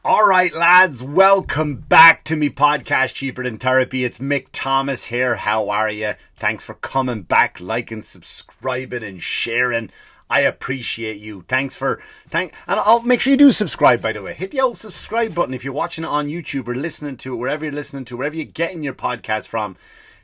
All right, lads, welcome back to me podcast Cheaper Than Therapy. It's Mick Thomas here. How are you? Thanks for coming back, liking, subscribing, and sharing. I appreciate you. And I'll make sure you do subscribe, by the way. Hit the old subscribe button if you're watching it on YouTube or listening to it, wherever you're listening to, wherever you're getting your podcast from.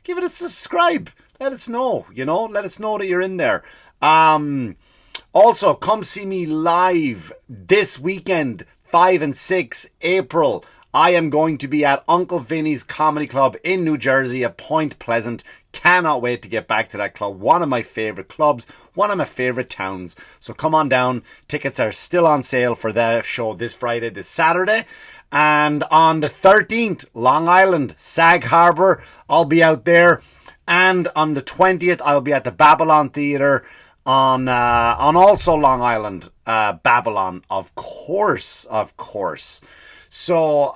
Give it a subscribe. Let us know, let us know that you're in there. Also, come see me live this weekend, 5 and 6 April. I am going to be at Uncle Vinny's Comedy Club in New Jersey at Point Pleasant. Cannot wait to get back to that club. One of my favourite clubs, one of my favourite towns. So come on down. Tickets are still on sale for the show this Friday, this Saturday. And on the 13th, Long Island, Sag Harbor, I'll be out there. And on the 20th, I'll be at the Babylon Theatre on also Long Island, Babylon, of course. So,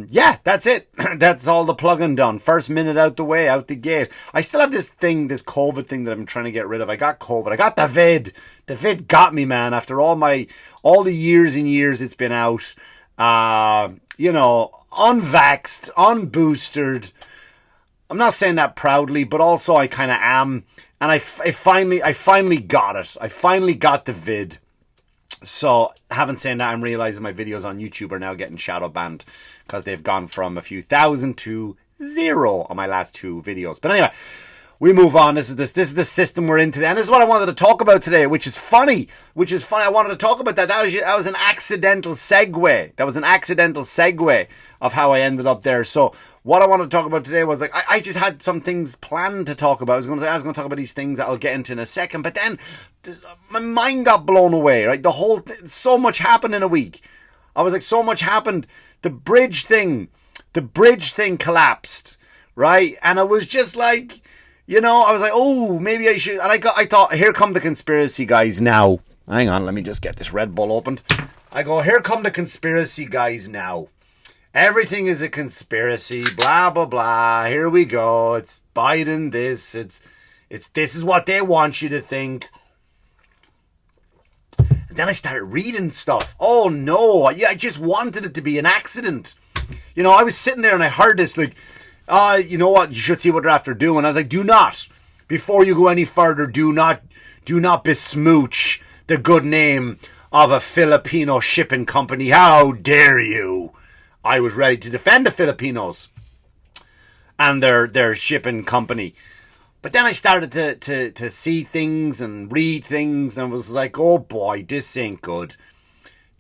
yeah, that's it. That's all the plugging done. First minute out the way, out the gate. I still have this COVID thing that I'm trying to get rid of. I got COVID. I got the vid. The vid got me, man. After all the years and years it's been out, unvaxxed, unboosted. I'm not saying that proudly, but also I kind of am. And I finally got it. I finally got the vid. So, having said that, I'm realizing my videos on YouTube are now getting shadow banned because they've gone from a few thousand to 0 on my last 2 videos. But anyway, we move on. This is the system we're in today, and this is what I wanted to talk about today, which is funny. I wanted to talk about that. That was an accidental segue. That was an accidental segue of how I ended up there. So, what I wanted to talk about today was I just had some things planned to talk about. I was going to talk about these things that I'll get into in a second, but then my mind got blown away. Right, so much happened in a week. I was like, so much happened. The bridge thing collapsed. Right, and I was just like, I was like, oh, maybe I should. And I thought, here come the conspiracy guys now. Hang on, let me just get this Red Bull opened. I go, here come the conspiracy guys now. Everything is a conspiracy, blah, blah, blah. Here we go. It's Biden this. This is what they want you to think. And then I started reading stuff. Oh, no. Yeah, I just wanted it to be an accident. I was sitting there and I heard this, you know what? You should see what they're after doing. I was like, do not. Before you go any further, do not besmooch the good name of a Filipino shipping company. How dare you? I was ready to defend the Filipinos and their shipping company. But then I started to see things and read things, and I was like, oh boy, this ain't good.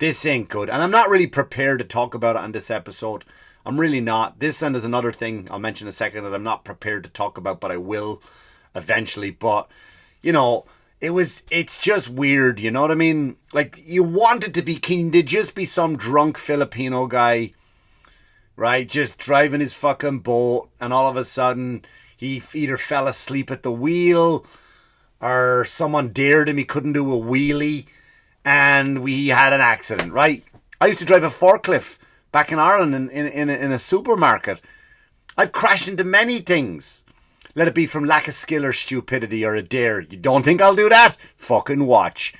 And I'm not really prepared to talk about it on this episode. I'm really not. This and there's another thing I'll mention in a second that I'm not prepared to talk about, but I will eventually. But, it's just weird, you know what I mean? Like, you want it to be keen to just be some drunk Filipino guy, right, just driving his fucking boat, and all of a sudden he either fell asleep at the wheel or someone dared him, he couldn't do a wheelie, and we had an accident, right? I used to drive a forklift back in Ireland in a supermarket. I've crashed into many things. Let it be from lack of skill or stupidity or a dare. You don't think I'll do that? Fucking watch.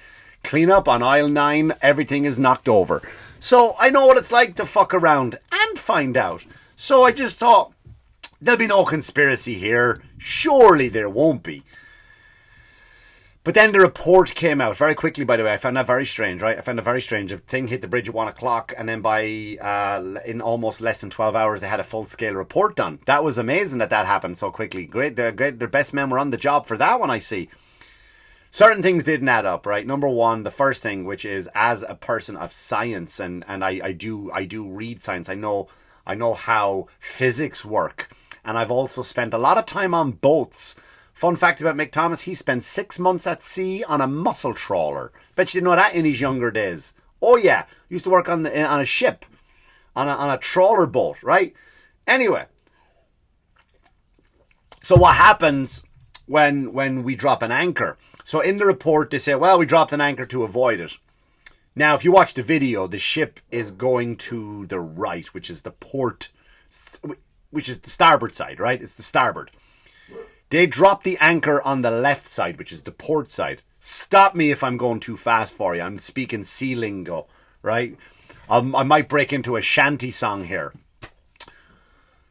Clean up on aisle 9, everything is knocked over. So I know what it's like to fuck around and find out. So I just thought, there'll be no conspiracy here. Surely there won't be. But then the report came out very quickly, by the way. I found that very strange, right? A thing hit the bridge at 1 o'clock, and then in almost less than 12 hours, they had a full-scale report done. That was amazing that happened so quickly. Great. Their best men were on the job for that one, I see. Certain things didn't add up, right? Number one, the first thing, which is as a person of science, and I do read science. I know how physics work, and I've also spent a lot of time on boats. Fun fact about Mick Thomas, he spent 6 months at sea on a mussel trawler. Bet you didn't know that in his younger days. Oh yeah, he used to work on a ship, on a trawler boat, right? Anyway, so what happens when we drop an anchor? So in the report, they say, well, we dropped an anchor to avoid it. Now, if you watch the video, the ship is going to the right, which is the port, which is the starboard side, right? It's the starboard. They drop the anchor on the left side, which is the port side. Stop me if I'm going too fast for you. I'm speaking sea lingo, right? I might break into a shanty song here.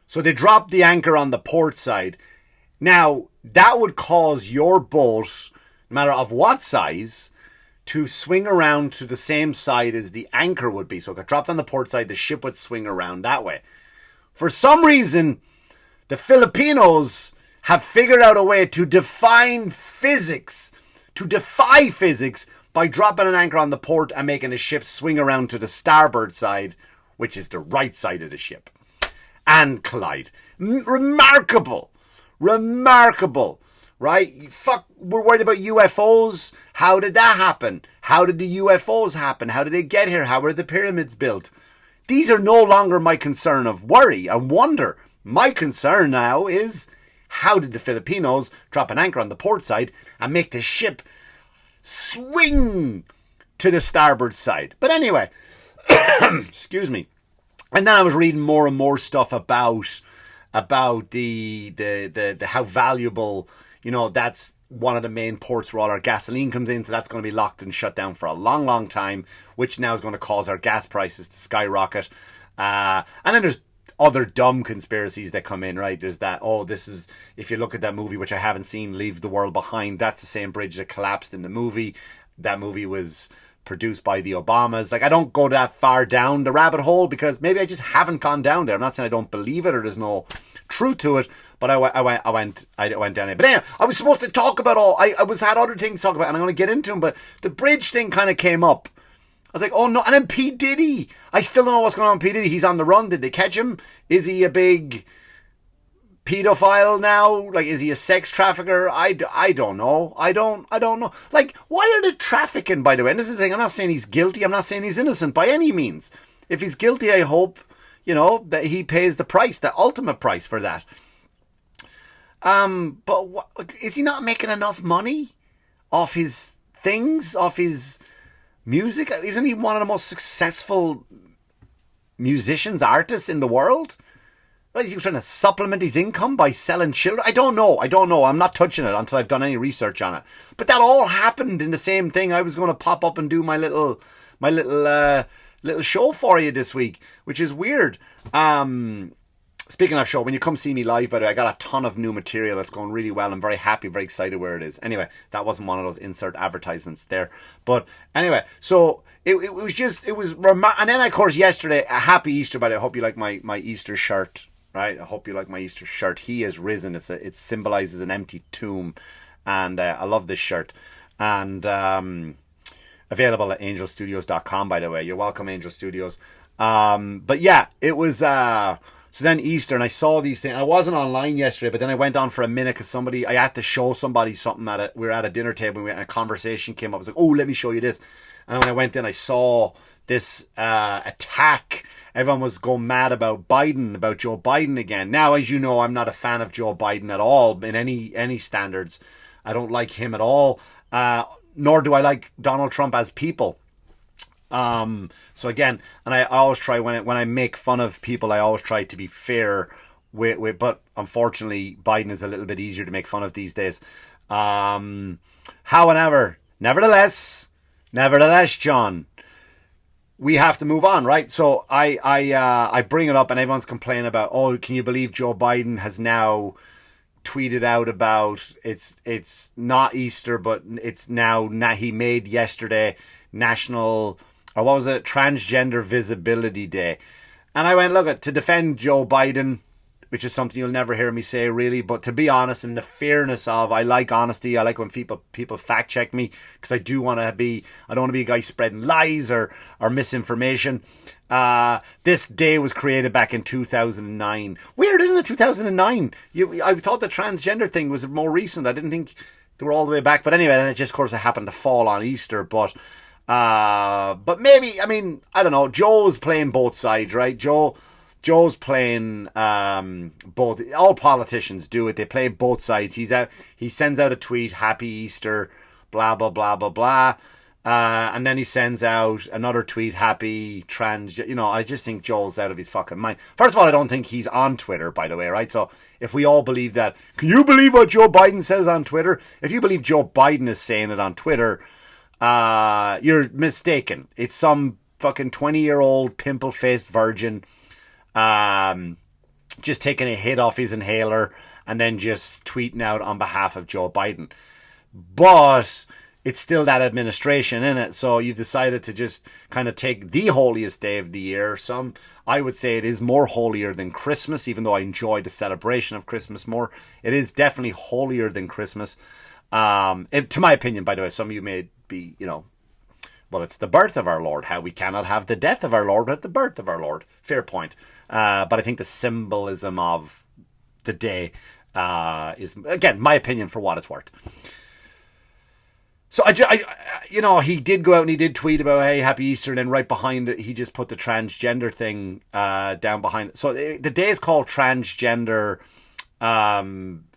So they dropped the anchor on the port side. Now, that would cause your boat, no matter of what size, to swing around to the same side as the anchor would be. So if it dropped on the port side, the ship would swing around that way. For some reason, the Filipinos have figured out a way to defy physics by dropping an anchor on the port and making a ship swing around to the starboard side, which is the right side of the ship, and collide. Remarkable. Right? We're worried about UFOs. How did that happen? How did the UFOs happen? How did they get here? How were the pyramids built? These are no longer my concern of worry and wonder. My concern now is, how did the Filipinos drop an anchor on the port side and make the ship swing to the starboard side? But anyway, excuse me. And then I was reading more and more stuff about the how valuable, that's one of the main ports where all our gasoline comes in, so that's going to be locked and shut down for a long, long time, which now is going to cause our gas prices to skyrocket. And then there's other dumb conspiracies that come in, right? There's that, this is, if you look at that movie, which I haven't seen, Leave the World Behind, that's the same bridge that collapsed in the movie. That movie was produced by the Obamas. Like, I don't go that far down the rabbit hole because maybe I just haven't gone down there. I'm not saying I don't believe it or there's no truth to it, but I went down it. But anyway, I was supposed to talk about had other things to talk about, and I'm going to get into them, but the bridge thing kind of came up. I was like, oh no, and then P. Diddy. I still don't know what's going on with P. Diddy. He's on the run. Did they catch him? Is he a big pedophile now? Like, is he a sex trafficker? I don't know. I don't know. Like, why are they trafficking, by the way? And this is the thing, I'm not saying he's guilty. I'm not saying he's innocent by any means. If he's guilty, I hope, that he pays the price, the ultimate price for that. But is he not making enough money off his things, off his music? Isn't he one of the most successful musicians, artists in the world? Is he trying to supplement his income by selling children? I don't know. I'm not touching it until I've done any research on it. But that all happened in the same thing. I was going to pop up and do my little show for you this week, which is weird. Speaking of show, when you come see me live, by the way, I got a ton of new material that's going really well. I'm very happy, very excited where it is. Anyway, that wasn't one of those insert advertisements there. But anyway, so it was and then of course yesterday, a happy Easter, by the way. I hope you like my Easter shirt, right? I hope you like my Easter shirt. He has risen. It symbolizes an empty tomb, and I love this shirt. And available at angelstudios.com, by the way. You're welcome, Angel Studios. But yeah, it was so then Easter, and I saw these things. I wasn't online yesterday, but then I went on for a minute because I had to show somebody something we were at a dinner table, and a conversation came up. I was like, oh, let me show you this. And when I went in, I saw this attack. Everyone was going mad about Joe Biden again. Now, as you know, I'm not a fan of Joe Biden at all in any standards. I don't like him at all. Nor do I like Donald Trump as people. So again, and I always try when I make fun of people, I always try to be fair but unfortunately Biden is a little bit easier to make fun of these days. However, nevertheless, John, we have to move on, right? So I bring it up and everyone's complaining about, can you believe Joe Biden has now tweeted out about it's not Easter, but it's now he made yesterday National, or what was it, Transgender Visibility Day. And I went, look, to defend Joe Biden, which is something you'll never hear me say really, but to be honest, in the fairness of, I like honesty, I like when people fact check me, because I don't want to be a guy spreading lies or misinformation. This day was created back in 2009. Weird, isn't it? 2009. I thought the transgender thing was more recent. I didn't think they were all the way back. But anyway, and it just, of course, it happened to fall on Easter. But maybe, I don't know. Joe's playing both sides, right? Joe's playing both. All politicians do it. They play both sides. He sends out a tweet, Happy Easter, blah, blah, blah, blah, blah. And then he sends out another tweet, happy trans. I just think Joel's out of his fucking mind. First of all, I don't think he's on Twitter, by the way, right? So if we all believe that, can you believe what Joe Biden says on Twitter? If you believe Joe Biden is saying it on Twitter, you're mistaken. It's some fucking 20-year-old pimple-faced virgin, just taking a hit off his inhaler and then just tweeting out on behalf of Joe Biden. But it's still that administration in it, so you've decided to just kind of take the holiest day of the year. I would say it is more holier than Christmas, even though I enjoy the celebration of Christmas more. It is definitely holier than Christmas. To my opinion, by the way, some of you may be, well, it's the birth of our Lord. How we cannot have the death of our Lord without the birth of our Lord. Fair point. But I think the symbolism of the day is, again, my opinion for what it's worth. So he did go out and he did tweet about, hey, happy Easter, and then right behind it, he just put the transgender thing down behind it. So the day is called Transgender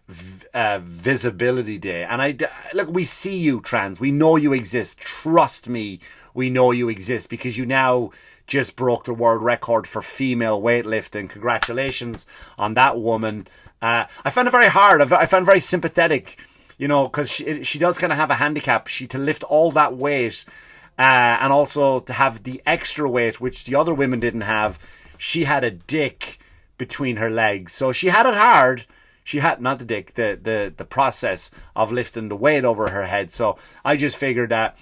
Visibility Day. And look, we see you, trans. We know you exist. Trust me, we know you exist, because you now just broke the world record for female weightlifting. Congratulations on that woman. I found it very hard. I found it very sympathetic, because she does kind of have a handicap. To lift all that weight and also to have the extra weight, which the other women didn't have. She had a dick between her legs. So she had it hard. She had, not the dick, the process of lifting the weight over her head. So I just figured that,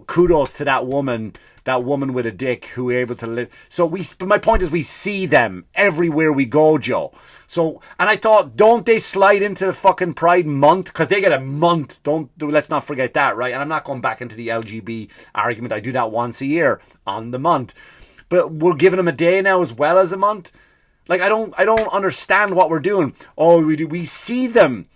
kudos to that woman with a dick who able to live. But my point is, we see them everywhere we go, Joe. So, and I thought, don't they slide into the fucking Pride Month? Because they get a month. Let's not forget that, right? And I'm not going back into the LGB argument. I do that once a year on the month. But we're giving them a day now as well as a month. Like, I don't understand what we're doing. Oh, we see them.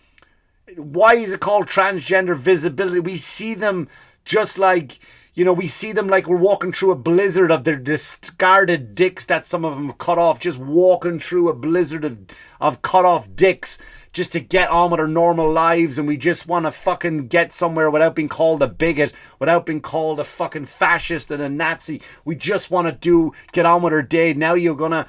Why is it called transgender visibility? We see them just like, we see them like we're walking through a blizzard of their discarded dicks that some of them have cut off, just walking through a blizzard of cut off dicks just to get on with our normal lives, and we just want to fucking get somewhere without being called a bigot, without being called a fucking fascist and a Nazi. We just want to get on with our day. Now you're gonna,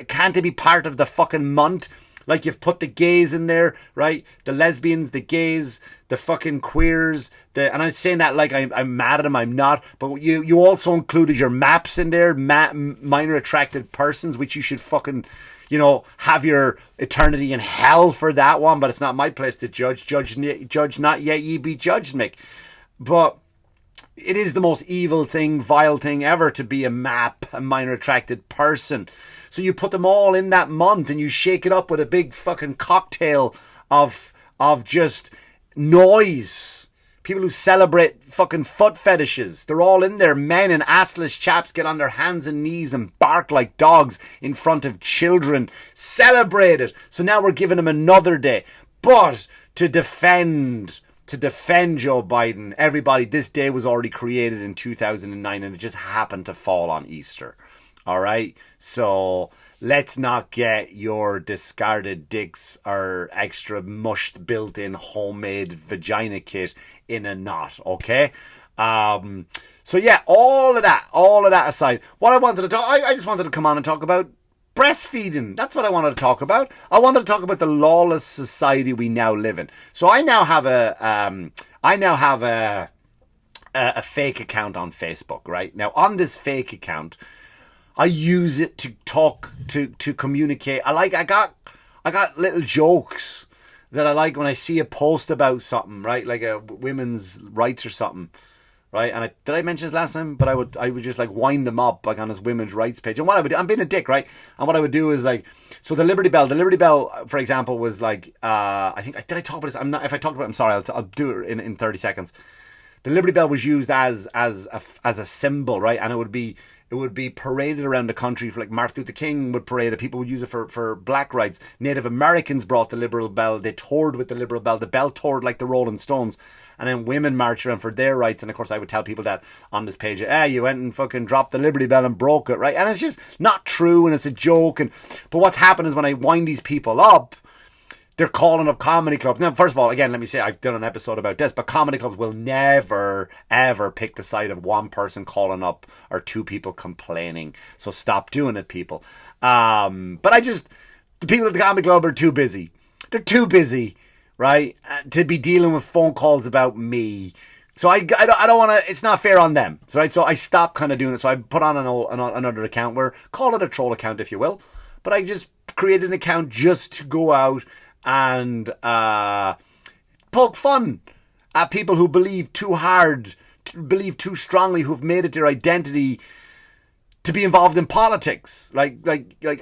can't they be part of the fucking month? Like, you've put the gays in there, right? The lesbians, the gays, the fucking queers, and I'm saying that like I'm mad at them. I'm not. But you also included your MAPs in there, minor attracted persons, which you should fucking, have your eternity in hell for that one. But it's not my place to judge. Judge not, yet ye be judged, Mick. But it is the most evil thing, vile thing ever to be a MAP, a minor attracted person. So you put them all in that month and you shake it up with a big fucking cocktail of just noise. People who celebrate fucking foot fetishes. They're all in there. Men and assless chaps get on their hands and knees and bark like dogs in front of children. Celebrate it. So now we're giving them another day. But to defend Joe Biden, everybody, this day was already created in 2009 and it just happened to fall on Easter. All right, so let's not get your discarded dicks or extra mushed built-in homemade vagina kit in a knot, okay? So yeah, all of that aside, what I wanted to talk, I just wanted to come on and talk about breastfeeding. That's what I wanted to talk about. I wanted to talk about the lawless society we now live in. So I now have a fake account on Facebook, right? Now on this fake account, I use it to talk, to communicate. I got little jokes that I like when I see a post about something, right? Like a women's rights or something, right? And did I mention this last time? But I would just like wind them up like on this women's rights page. And what I would do, I'm being a dick, right? And what I would do is like, so the Liberty Bell, for example, was like, I think, did I talk about this? If I talked about it, I'm sorry, I'll do it in 30 seconds. The Liberty Bell was used as a symbol, right? And it would be paraded around the country. For like Martin Luther King would parade it. People would use it for black rights. Native Americans brought the Liberal Bell. They toured with the Liberal Bell. The bell toured like the Rolling Stones. And then women marched around for their rights. And of course I would tell people that on this page, you went and fucking dropped the Liberty Bell and broke it, right? And it's just not true and it's a joke. But what's happened is when I wind these people up, they're calling up comedy clubs. Now, first of all, again, let me say, I've done an episode about this, but comedy clubs will never, ever pick the side of one person calling up or two people complaining. So stop doing it, people. But the people at the comedy club are too busy. They're too busy, right, to be dealing with phone calls about me So I don't want to. It's not fair on them. So right. So I stopped kind of doing it. So I put on another account where, call it a troll account if you will, but I just created an account just to go out and poke fun at people who believe too hard, believe too strongly, who've made it their identity to be involved in politics. Like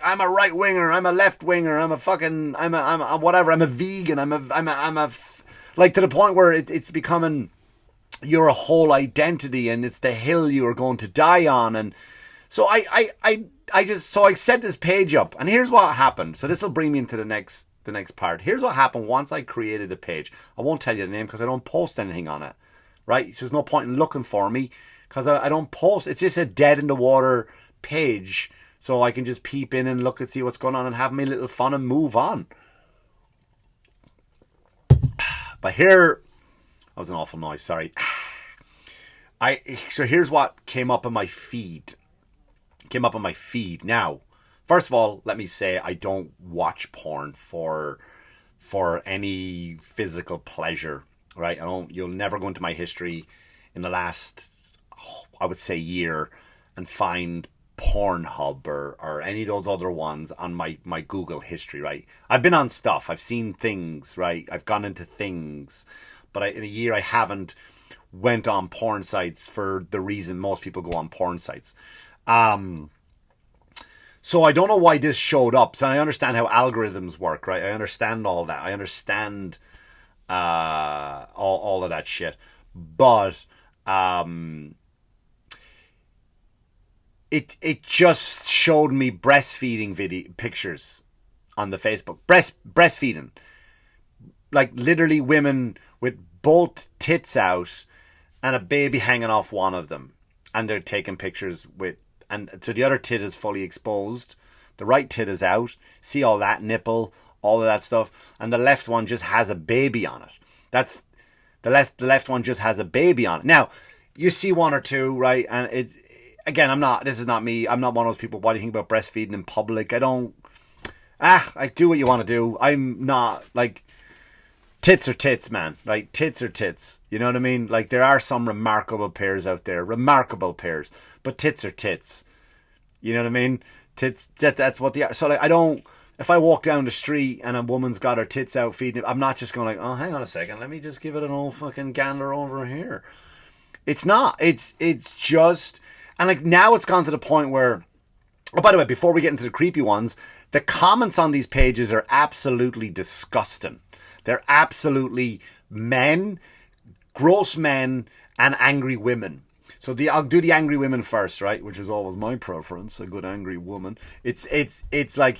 I'm a right winger, I'm a left winger, I'm a whatever, I'm a vegan, like, to the point where it's becoming your whole identity, and it's the hill you are going to die on. And so I set this page up, and here's what happened. So this will bring me into the next part. Here's what happened once I created a page. I won't tell you the name because I don't post anything on it, right? So there's no point in looking for me because I don't post. It's just a dead in the water page, so I can just peep in and look and see what's going on and have me little fun and move on. But here, that was an awful noise, sorry. So here's what came up on my feed. Now, first of all, let me say I don't watch porn for any physical pleasure, right? You'll never go into my history in the last, I would say, year and find Pornhub or any of those other ones on my Google history, right? I've been on stuff, I've seen things, right? I've gone into things, but in a year I haven't went on porn sites for the reason most people go on porn sites. So I don't know why this showed up. So I understand how algorithms work, right? I understand all that. I understand all of that shit. But it just showed me breastfeeding pictures on the Facebook. Breastfeeding. Like literally women with both tits out and a baby hanging off one of them. And they're taking pictures with, and so the other tit is fully exposed. The right tit is out. See all that nipple, all of that stuff. And the left one just has a baby on it. That's the left one just has a baby on it. Now, you see one or two, right? And it's, again, this is not me. I'm not one of those people. What do you think about breastfeeding in public? I do what you want to do. I'm not like, tits are tits, man. Like, tits are tits. You know what I mean? Like, there are some remarkable pairs out there. Remarkable pairs. But tits are tits. You know what I mean? Tits, that's what they are. So, like, if I walk down the street and a woman's got her tits out feeding, I'm not just going like, oh, hang on a second. Let me just give it an old fucking gander over here. It's not. It's just... And, like, now it's gone to the point where... Oh, by the way, before we get into the creepy ones, the comments on these pages are absolutely disgusting. They're absolutely men, gross men, and angry women. So I'll do the angry women first, right? Which is always my preference, a good angry woman. It's like,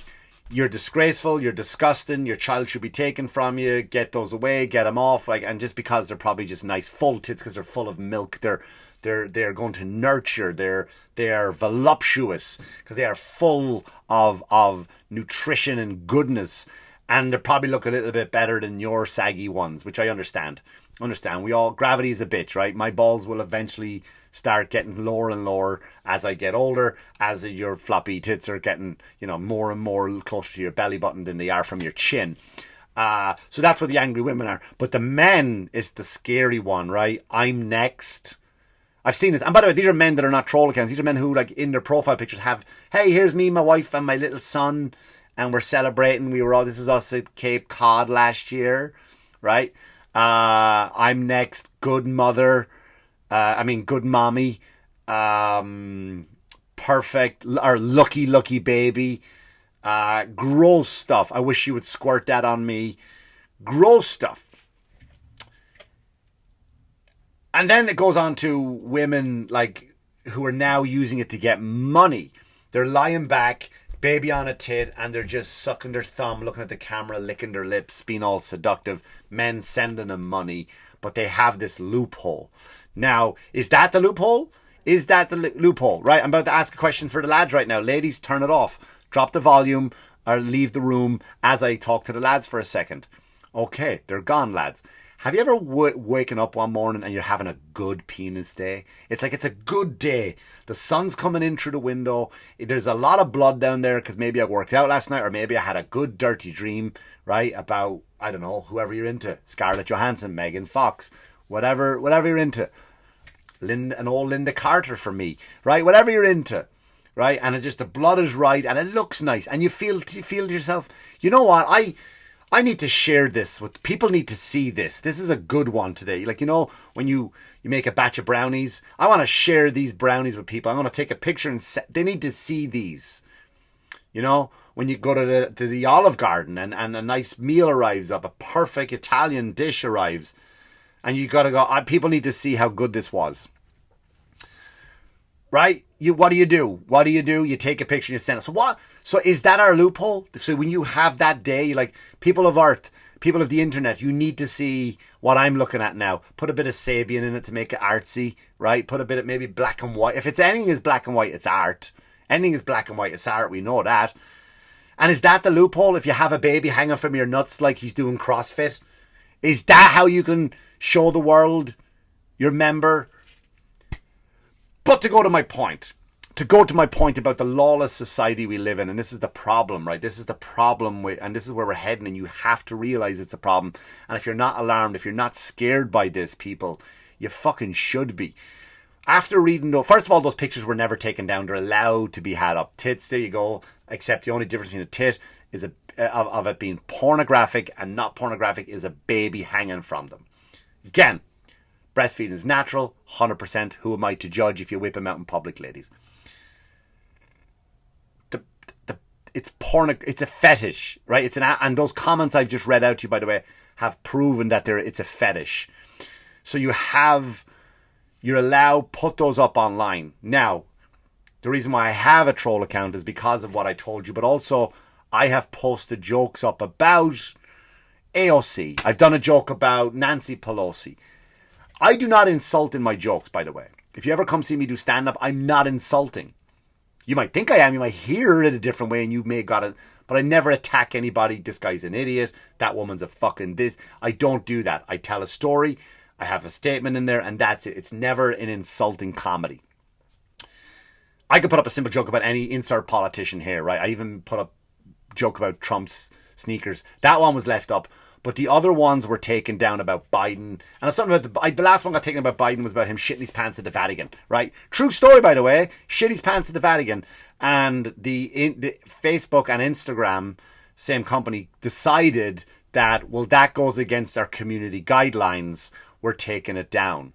you're disgraceful, you're disgusting, your child should be taken from you, get those away, get them off, like, and just because they're probably just nice full tits because they're full of milk, they're going to nurture, they're voluptuous because they are full of nutrition and goodness. And they probably look a little bit better than your saggy ones, which I understand. Gravity is a bitch, right? My balls will eventually start getting lower and lower as I get older, as your floppy tits are getting, more and more closer to your belly button than they are from your chin. So that's what the angry women are. But the men is the scary one, right? I'm next. I've seen this. And by the way, these are men that are not troll accounts. These are men who, like, in their profile pictures have, hey, here's me, my wife, and my little son. And we're celebrating. This was us at Cape Cod last year, right? I'm next. Good mother. Good mommy. Perfect. Or lucky baby. Gross stuff. I wish you would squirt that on me. Gross stuff. And then it goes on to women, like, who are now using it to get money. They're lying back, baby on a tit, and they're just sucking their thumb, looking at the camera, licking their lips, being all seductive. Men sending them money, but they have this loophole. Now, is that the loophole? Loophole, right? I'm about to ask a question for the lads right now. Ladies, turn it off. Drop the volume or leave the room as I talk to the lads for a second. Okay, they're gone, lads. Have you ever waken up one morning and you're having a good penis day? It's like, it's a good day. The sun's coming in through the window. There's a lot of blood down there because maybe I worked out last night, or maybe I had a good dirty dream, right? About, I don't know, whoever you're into. Scarlett Johansson, Megan Fox, whatever you're into. An old Linda Carter for me, right? Whatever you're into, right? And the blood is right, and it looks nice, and you feel to yourself, you know what? I need to share this with people. Need to see this. This is a good one today. Like, you know, when you make a batch of brownies, I want to share these brownies with people. I want to take a picture and they need to see these. You know, when you go to the Olive Garden and a nice meal arrives up, a perfect Italian dish arrives, and you got to go, people need to see how good this was. Right? What do? You take a picture and you send it. So is that our loophole? So when you have that day, you're like, people of art, people of the internet, you need to see what I'm looking at now. Put a bit of Sabian in it to make it artsy, right? Put a bit of maybe black and white. If it's anything is black and white, it's art. Anything is black and white, it's art. We know that. And is that the loophole? If you have a baby hanging from your nuts like he's doing CrossFit, is that how you can show the world your member? But to go to my point about the lawless society we live in, and this is the problem, right? This is the problem, and this is where we're heading, and you have to realize it's a problem. And if you're not alarmed, if you're not scared by this, people, you fucking should be. After reading, though, first of all, those pictures were never taken down. They're allowed to be had up. Tits, there you go. Except the only difference between a tit is of it being pornographic and not pornographic is a baby hanging from them. Again, breastfeeding is natural, 100%. Who am I to judge if you whip them out in public, ladies? It's porn. It's a fetish, right? And those comments I've just read out to you, by the way, have proven that it's a fetish. So you're allowed put those up online. Now, the reason why I have a troll account is because of what I told you, but also I have posted jokes up about AOC. I've done a joke about Nancy Pelosi. I do not insult in my jokes, by the way. If you ever come see me do stand-up, I'm not insulting. You might think I am. You might hear it a different way and you may have got it. But I never attack anybody. This guy's an idiot. That woman's a fucking this. I don't do that. I tell a story. I have a statement in there and that's it. It's never an insulting comedy. I could put up a simple joke about any insert politician here, right? I even put up a joke about Trump's sneakers. That one was left up. But the other ones were taken down about Biden. And something about the last one got taken about Biden was about him shitting his pants at the Vatican, right? True story, by the way. Shit his pants at the Vatican. And the Facebook and Instagram, same company, decided that, well, that goes against our community guidelines. We're taking it down.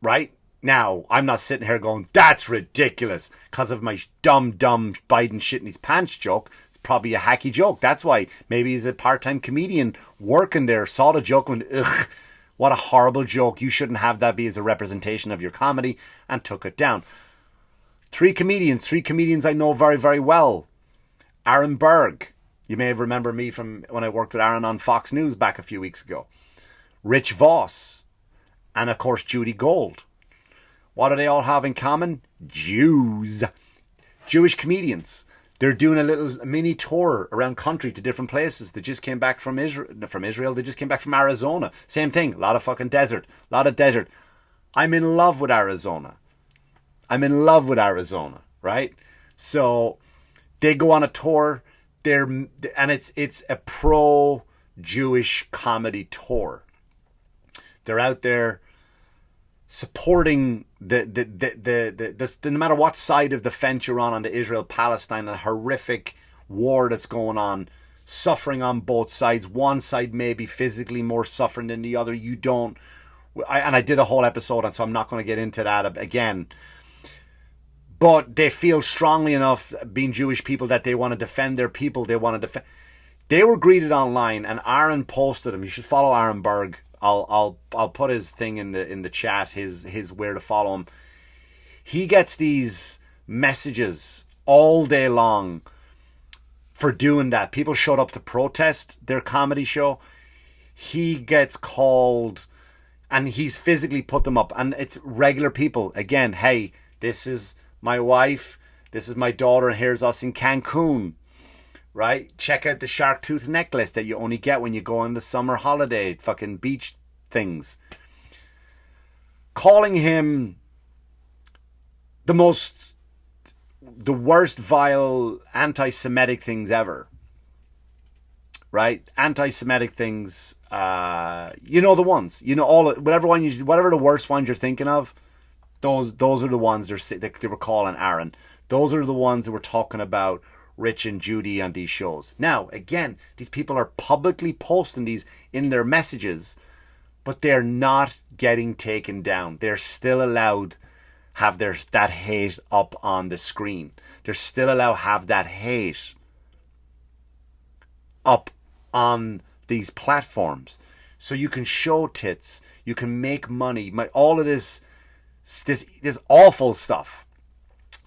Right? Now, I'm not sitting here going, that's ridiculous, because of my dumb Biden shitting his pants joke. Probably a hacky joke. That's why maybe he's a part-time comedian working there, saw the joke and ugh, what a horrible joke. You shouldn't have that be as a representation of your comedy, and took it down. Three comedians I know very, very well. Aaron Berg. You may have remembered me from when I worked with Aaron on Fox News back a few weeks ago. Rich Voss. And of course Judy Gold. What do they all have in common? Jews. Jewish comedians. They're doing a little mini tour around country to different places. They just came back from Israel. They just came back from Arizona. Same thing. A lot of fucking desert. A lot of desert. I'm in love with Arizona. Right? So they go on a tour. And it's a pro-Jewish comedy tour. They're out there supporting the no matter what side of the fence you're on the Israel-Palestine, a horrific war that's going on, suffering on both sides. One side may be physically more suffering than the other. You don't. I did a whole episode on, so I'm not going to get into that again. But they feel strongly enough, being Jewish people, that they want to defend their people. They were greeted online, and Aaron posted them. You should follow Aaron Berg. I'll put his thing in the chat, his where to follow him. He gets these messages all day long for doing that. People showed up to protest their comedy show. He gets called and he's physically put them up, and it's regular people. Again, hey, this is my wife, this is my daughter, and here's us in Cancun. Right? Check out the shark tooth necklace that you only get when you go on the summer holiday fucking beach things. Calling him the worst vile anti-Semitic things ever. Right? Anti-Semitic things You know the ones. You know whatever the worst ones you're thinking of. Those are the ones they were calling Aaron. Those are the ones that were talking about Rich and Judy on these shows. Now, again, these people are publicly posting these in their messages, but they're not getting taken down. They're still allowed have that hate up on the screen. They're still allowed have that hate up on these platforms. So you can show tits, you can make money. All of this awful stuff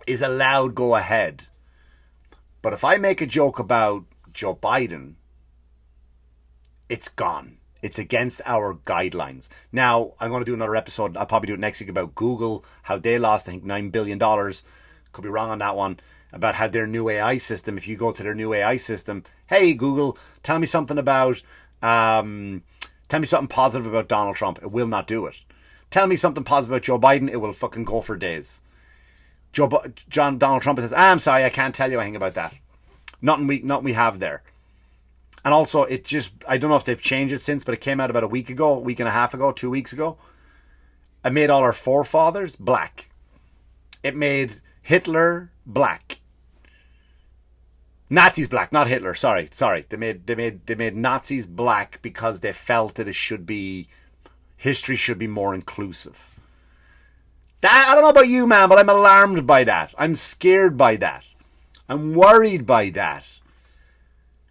is allowed go ahead. But if I make a joke about Joe Biden, it's gone. It's against our guidelines. Now, I'm going to do another episode. I'll probably do it next week about Google, how they lost, I think, $9 billion. Could be wrong on that one. About how their new AI system, if you go to their new AI system, hey, Google, tell me something positive about Donald Trump. It will not do it. Tell me something positive about Joe Biden. It will fucking go for days. Donald Trump says, I'm sorry, I can't tell you anything about that. Nothing we have there. And also, I don't know if they've changed it since, but it came out about a week and a half ago, 2 weeks ago. It made all our forefathers black. It made Hitler black. Nazis black, not Hitler. Sorry. They made Nazis black because they felt that history should be more inclusive. I don't know about you, man, but I'm alarmed by that. I'm scared by that. I'm worried by that.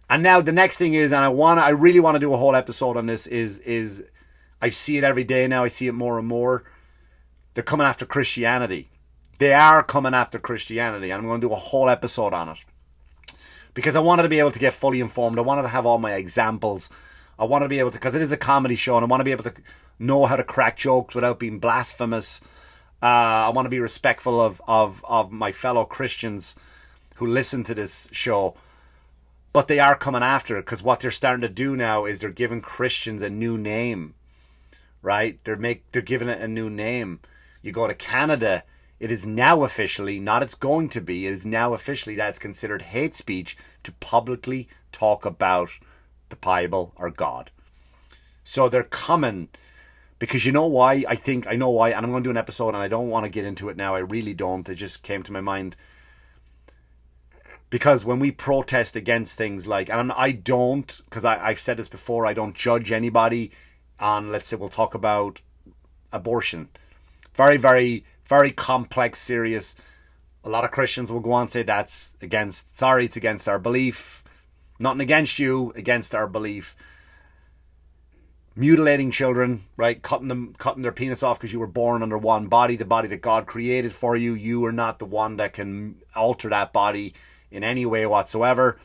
And now the next thing is, and I really want to do a whole episode on this, is I see it every day now. I see it more and more. They're coming after Christianity. They are coming after Christianity. And I'm going to do a whole episode on it. Because I wanted to be able to get fully informed. I wanted to have all my examples. I want to be able to, because it is a comedy show, and I want to be able to know how to crack jokes without being blasphemous. I want to be respectful of my fellow Christians who listen to this show. But they are coming after it, because what they're starting to do now is they're giving Christians a new name, right? They're giving it a new name. You go to Canada, it is now officially, not it's going to be, it is now officially that it's considered hate speech to publicly talk about the Bible or God. So they're coming. Because you know why? I know why, and I'm going to do an episode, and I don't want to get into it now. I really don't. It just came to my mind. Because when we protest against things like, and I don't, because I've said this before, I don't judge anybody on, let's say, we'll talk about abortion. Very, very, very complex, serious. A lot of Christians will go on and say it's against our belief. Nothing against you, against our belief. Mutilating children, right? Cutting their penis off because you were born under one body, the body that God created for you. You are not the one that can alter that body in any way whatsoever.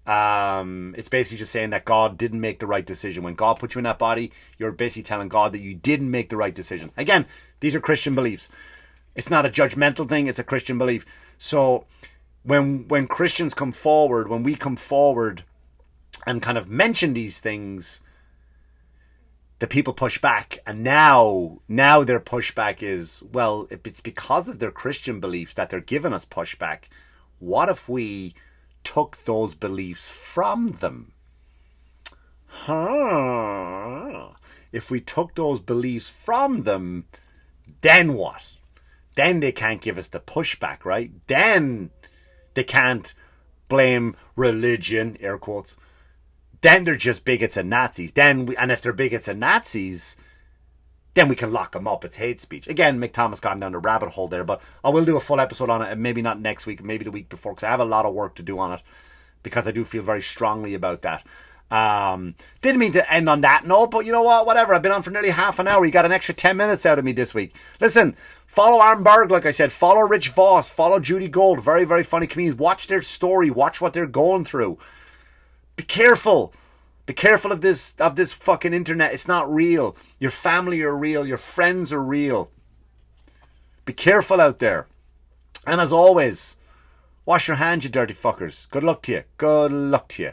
It's basically just saying that God didn't make the right decision. When God put you in that body, you're basically telling God that you didn't make the right decision. Again, these are Christian beliefs. It's not a judgmental thing, it's a Christian belief. So when Christians come forward, when we come forward and kind of mention these things, the people push back. And now their pushback is, well, if it's because of their Christian beliefs that they're giving us pushback, what if we took those beliefs from them? If we took those beliefs from them, then what? Then they can't give us the pushback, right? Then they can't blame religion, air quotes. Then they're just bigots and Nazis. And if they're bigots and Nazis, then we can lock them up. It's hate speech. Again, Mick Thomas gone down the rabbit hole there, but I will do a full episode on it, and maybe not next week, maybe the week before, because I have a lot of work to do on it, because I do feel very strongly about that. Didn't mean to end on that note, but you know what? Whatever. I've been on for nearly half an hour. You got an extra 10 minutes out of me this week. Listen, follow Armberg, like I said. Follow Rich Voss. Follow Judy Gold. Very, very funny comedians. Watch their story. Watch what they're going through. Be careful. Be careful of this fucking internet. It's not real. Your family are real. Your friends are real. Be careful out there. And as always, wash your hands, you dirty fuckers. Good luck to you. Good luck to you.